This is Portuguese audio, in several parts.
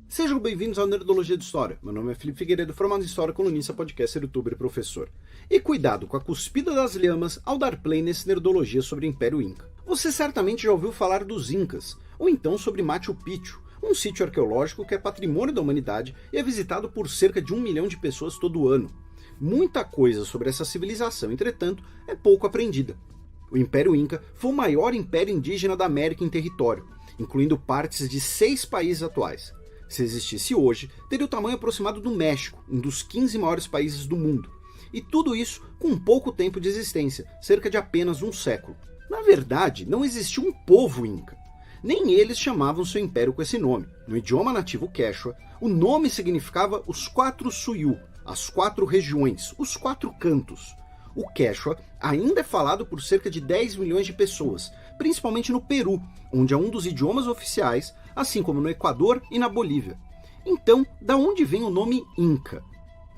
Sejam bem-vindos ao Nerdologia de História. Meu nome é Felipe Figueiredo, formado em História, colunista, podcaster, youtuber e professor. E cuidado com a cuspida das lhamas ao dar play nesse Nerdologia sobre o Império Inca. Você certamente já ouviu falar dos Incas, ou então sobre Machu Picchu, um sítio arqueológico que é patrimônio da humanidade e é visitado por cerca de 1 milhão de pessoas todo ano. Muita coisa sobre essa civilização, entretanto, é pouco aprendida. O Império Inca foi o maior império indígena da América em território, incluindo partes de 6 países atuais. Se existisse hoje, teria o tamanho aproximado do México, um dos 15 maiores países do mundo. E tudo isso com pouco tempo de existência, cerca de apenas um século. Na verdade, não existia um povo Inca. Nem eles chamavam seu império com esse nome. No idioma nativo Quechua, o nome significava os 4 Suyu, as 4 regiões, os 4 cantos. O Quechua ainda é falado por cerca de 10 milhões de pessoas, principalmente no Peru, onde é um dos idiomas oficiais, assim como no Equador e na Bolívia. Então, da onde vem o nome Inca?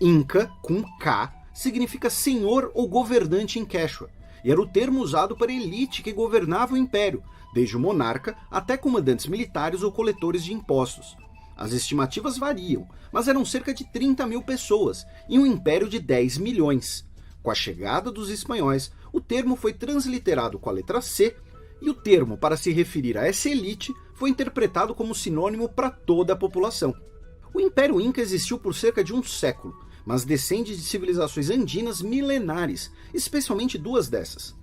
Inca, com K, significa senhor ou governante em Quechua, e era o termo usado para a elite que governava o império, desde o monarca até comandantes militares ou coletores de impostos. As estimativas variam, mas eram cerca de 30 mil pessoas, em um império de 10 milhões. Com a chegada dos espanhóis, o termo foi transliterado com a letra C, e o termo para se referir a essa elite foi interpretado como sinônimo para toda a população. O Império Inca existiu por cerca de um século, mas descende de civilizações andinas milenares, especialmente 2 dessas.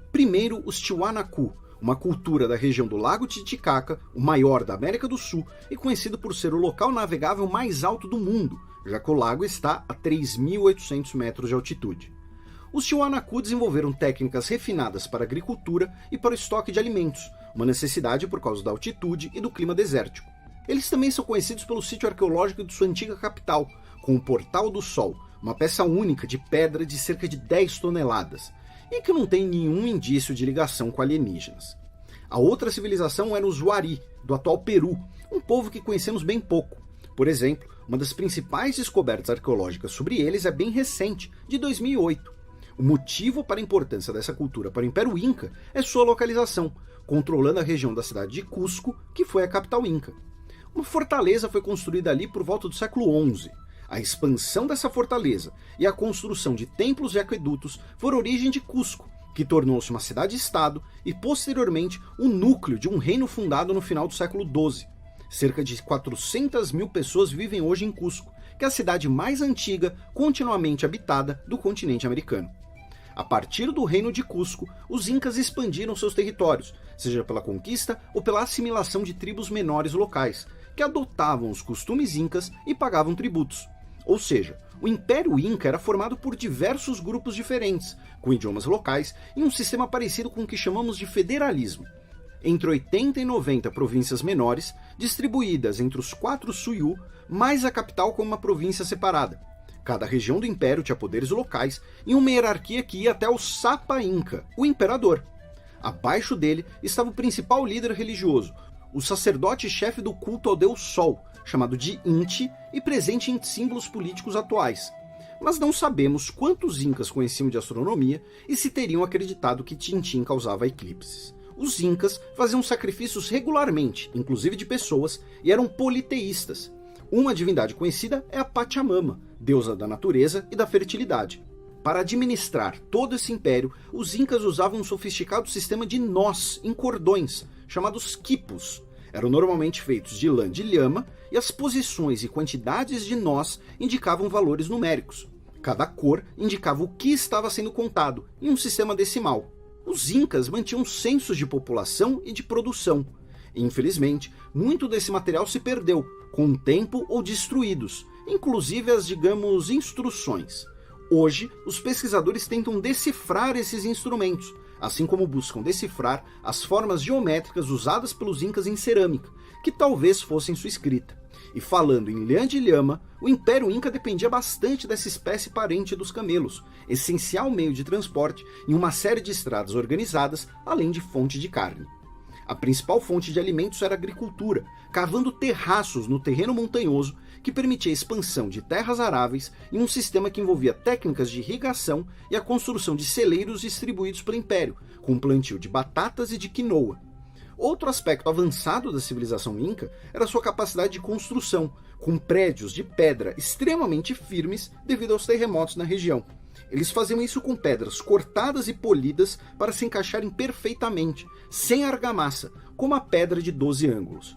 Primeiro, os Tiwanaku, uma cultura da região do Lago Titicaca, o maior da América do Sul e conhecido por ser o local navegável mais alto do mundo, já que o lago está a 3.800 metros de altitude. Os Tiwanaku desenvolveram técnicas refinadas para a agricultura e para o estoque de alimentos, uma necessidade por causa da altitude e do clima desértico. Eles também são conhecidos pelo sítio arqueológico de sua antiga capital, com o Portal do Sol, uma peça única de pedra de cerca de 10 toneladas, e que não tem nenhum indício de ligação com alienígenas. A outra civilização era os Wari, do atual Peru, um povo que conhecemos bem pouco. Por exemplo, uma das principais descobertas arqueológicas sobre eles é bem recente, de 2008. O motivo para a importância dessa cultura para o Império Inca é sua localização, controlando a região da cidade de Cusco, que foi a capital Inca. Uma fortaleza foi construída ali por volta do século XI. A expansão dessa fortaleza e a construção de templos e aquedutos foram a origem de Cusco, que tornou-se uma cidade-estado e, posteriormente, o núcleo de um reino fundado no final do século XII. Cerca de 400 mil pessoas vivem hoje em Cusco, que é a cidade mais antiga continuamente habitada do continente americano. A partir do reino de Cusco, os Incas expandiram seus territórios, seja pela conquista ou pela assimilação de tribos menores locais, que adotavam os costumes incas e pagavam tributos. Ou seja, o Império Inca era formado por diversos grupos diferentes, com idiomas locais e um sistema parecido com o que chamamos de federalismo. Entre 80 e 90 províncias menores, distribuídas entre os 4 Suyu, mais a capital como uma província separada. Cada região do império tinha poderes locais e uma hierarquia que ia até o Sapa Inca, o imperador. Abaixo dele estava o principal líder religioso, o sacerdote-chefe do culto ao deus Sol, chamado de Inti e presente em símbolos políticos atuais. Mas não sabemos quantos incas conheciam de astronomia e se teriam acreditado que Tintim causava eclipses. Os incas faziam sacrifícios regularmente, inclusive de pessoas, e eram politeístas. Uma divindade conhecida é a Pachamama, deusa da natureza e da fertilidade. Para administrar todo esse império, os incas usavam um sofisticado sistema de nós em cordões, chamados quipos. Eram normalmente feitos de lã de lhama e as posições e quantidades de nós indicavam valores numéricos. Cada cor indicava o que estava sendo contado, em um sistema decimal. Os incas mantinham censos de população e de produção. Infelizmente, muito desse material se perdeu, com o tempo ou destruídos, inclusive as, digamos, instruções. Hoje, os pesquisadores tentam decifrar esses instrumentos, assim como buscam decifrar as formas geométricas usadas pelos incas em cerâmica, que talvez fossem sua escrita. E falando em lã de lhama, o Império Inca dependia bastante dessa espécie parente dos camelos, essencial meio de transporte em uma série de estradas organizadas, além de fonte de carne. A principal fonte de alimentos era a agricultura, cavando terraços no terreno montanhoso que permitia a expansão de terras aráveis em um sistema que envolvia técnicas de irrigação e a construção de celeiros distribuídos pelo Império, com plantio de batatas e de quinoa. Outro aspecto avançado da civilização Inca era sua capacidade de construção, com prédios de pedra extremamente firmes devido aos terremotos na região. Eles faziam isso com pedras cortadas e polidas para se encaixarem perfeitamente, sem argamassa, como a pedra de 12 ângulos.